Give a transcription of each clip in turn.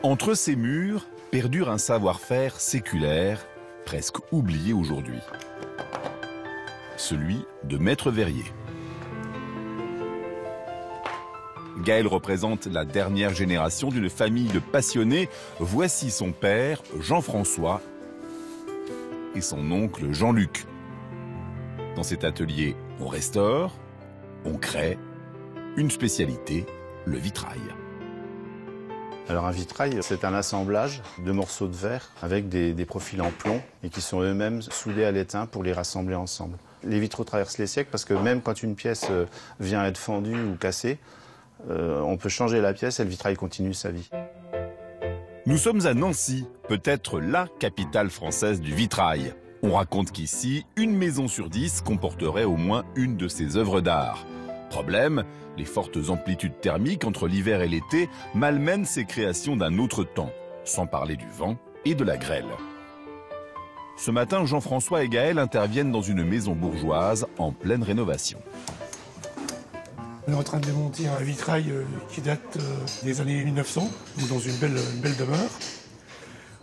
Entre ces murs perdure un savoir-faire séculaire, presque oublié aujourd'hui. Celui de maître verrier. Gaël représente la dernière génération d'une famille de passionnés. Voici son père, Jean-François, et son oncle Jean-Luc. Dans cet atelier, on restaure, on crée une spécialité, le vitrail. Alors un vitrail, c'est un assemblage de morceaux de verre avec des profils en plomb et qui sont eux-mêmes soudés à l'étain pour les rassembler ensemble. Les vitraux traversent les siècles parce que même quand une pièce vient être fendue ou cassée, on peut changer la pièce et le vitrail continue sa vie. Nous sommes à Nancy, peut-être la capitale française du vitrail. On raconte qu'ici, une maison sur 10 comporterait au moins une de ces œuvres d'art. Problème, les fortes amplitudes thermiques entre l'hiver et l'été malmènent ces créations d'un autre temps, sans parler du vent et de la grêle. Ce matin, Jean-François et Gaël interviennent dans une maison bourgeoise en pleine rénovation. On est en train de démonter un vitrail qui date des années 1900, donc dans une belle demeure.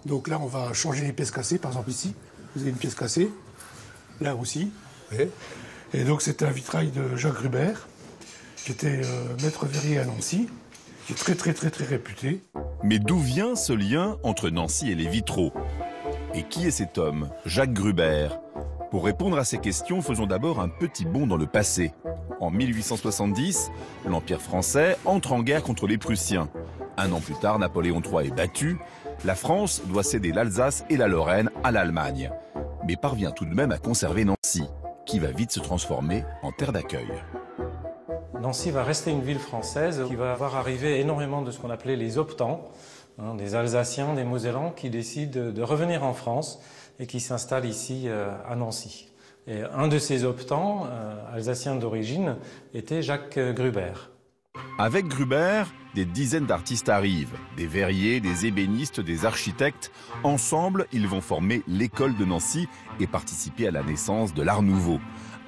Donc là, on va changer les pièces cassées, par exemple ici. Vous avez une pièce cassée, là aussi. Ouais. Et donc c'est un vitrail de Jacques Gruber, qui était maître verrier à Nancy, qui est très réputé. Mais d'où vient ce lien entre Nancy et les vitraux? Et qui est cet homme, Jacques Gruber? Pour répondre à ces questions, faisons d'abord un petit bond dans le passé. En 1870, l'Empire français entre en guerre contre les Prussiens. Un an plus tard, Napoléon III est battu. La France doit céder l'Alsace et la Lorraine à l'Allemagne. Mais parvient tout de même à conserver Nancy, qui va vite se transformer en terre d'accueil. Nancy va rester une ville française qui va voir arriver énormément de ce qu'on appelait les optants, des Alsaciens, des Mosellans qui décident de revenir en France et qui s'installent ici à Nancy. Et un de ces optants, alsaciens d'origine, était Jacques Gruber. Avec Gruber, des dizaines d'artistes arrivent, des verriers, des ébénistes, des architectes. Ensemble, ils vont former l'école de Nancy et participer à la naissance de l'Art Nouveau.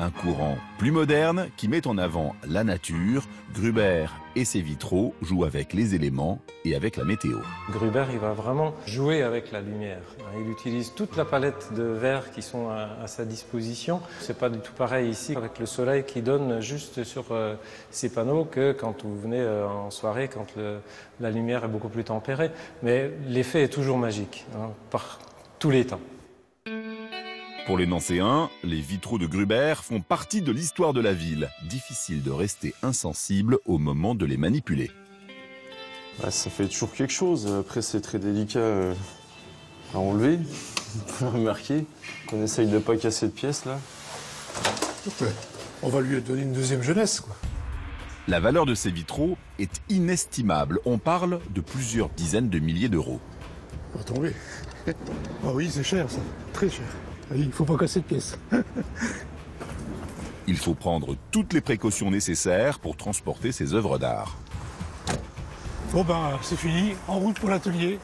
Un courant plus moderne qui met en avant la nature. Gruber et ses vitraux jouent avec les éléments et avec la météo. Gruber, il va vraiment jouer avec la lumière. Il utilise toute la palette de verres qui sont à sa disposition. C'est pas du tout pareil ici avec le soleil qui donne juste sur ces panneaux que quand vous venez en soirée, quand la lumière est beaucoup plus tempérée. Mais l'effet est toujours magique, par tous les temps. Pour les Nancéens, les vitraux de Gruber font partie de l'histoire de la ville. Difficile de rester insensible au moment de les manipuler. Bah, ça fait toujours quelque chose. Après, c'est très délicat à enlever. On peut remarquer. On essaye de ne pas casser de pièces, là. Ouais. On va lui donner une deuxième jeunesse, quoi. La valeur de ces vitraux est inestimable. On parle de plusieurs dizaines de milliers d'euros. On va tomber. Ah oui, c'est cher, ça. Très cher. Il ne faut pas casser de pièces. Il faut prendre toutes les précautions nécessaires pour transporter ces œuvres d'art. Bon ben, c'est fini. En route pour l'atelier.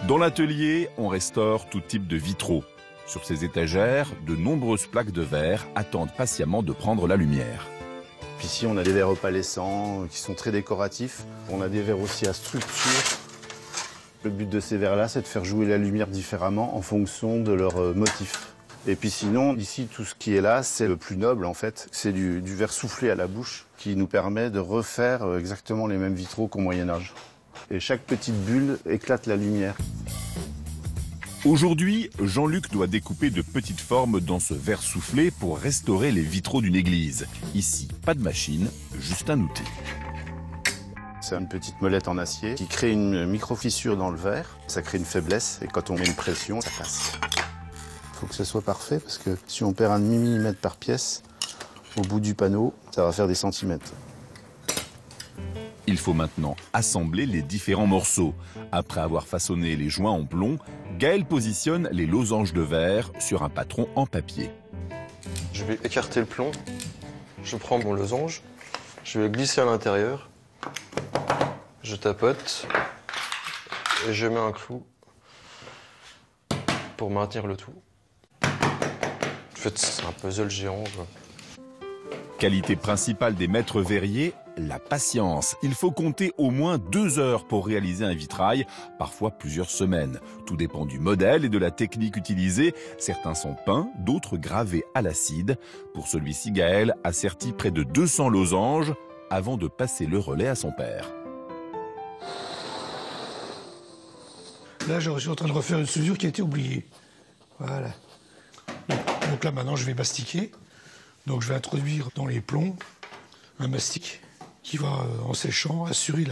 Dans l'atelier, on restaure tout type de vitraux. Sur ces étagères, de nombreuses plaques de verre attendent patiemment de prendre la lumière. Puis ici, on a des verres opalescents qui sont très décoratifs. On a des verres aussi à structure. Le but de ces verres-là, c'est de faire jouer la lumière différemment en fonction de leur motif. Et puis sinon, ici, tout ce qui est là, c'est le plus noble en fait. C'est du verre soufflé à la bouche qui nous permet de refaire exactement les mêmes vitraux qu'au Moyen-Âge. Et chaque petite bulle éclate la lumière. Aujourd'hui, Jean-Luc doit découper de petites formes dans ce verre soufflé pour restaurer les vitraux d'une église. Ici, pas de machine, juste un outil. C'est une petite molette en acier qui crée une micro-fissure dans le verre. Ça crée une faiblesse et quand on met une pression, ça casse. Il faut que ce soit parfait parce que si on perd un demi-millimètre par pièce, au bout du panneau, ça va faire des centimètres. Il faut maintenant assembler les différents morceaux. Après avoir façonné les joints en plomb, Gaël positionne les losanges de verre sur un patron en papier. Je vais écarter le plomb. Je prends mon losange. Je vais glisser à l'intérieur. Je tapote et je mets un clou pour maintenir le tout. En fait, c'est un puzzle géant, quoi. Qualité principale des maîtres verriers, la patience. Il faut compter au moins 2 heures pour réaliser un vitrail, parfois plusieurs semaines. Tout dépend du modèle et de la technique utilisée. Certains sont peints, d'autres gravés à l'acide. Pour celui-ci, Gaël a serti près de 200 losanges avant de passer le relais à son père. Là, je suis en train de refaire une soudure qui a été oubliée. Voilà. Donc là, maintenant, je vais mastiquer. Donc je vais introduire dans les plombs un mastic qui va, en séchant, assurer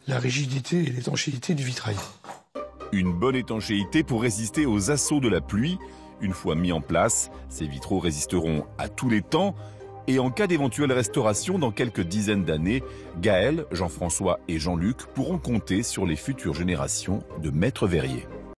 la rigidité et l'étanchéité du vitrail. Une bonne étanchéité pour résister aux assauts de la pluie. Une fois mis en place, ces vitraux résisteront à tous les temps. Et en cas d'éventuelle restauration dans quelques dizaines d'années, Gaël, Jean-François et Jean-Luc pourront compter sur les futures générations de maîtres verriers.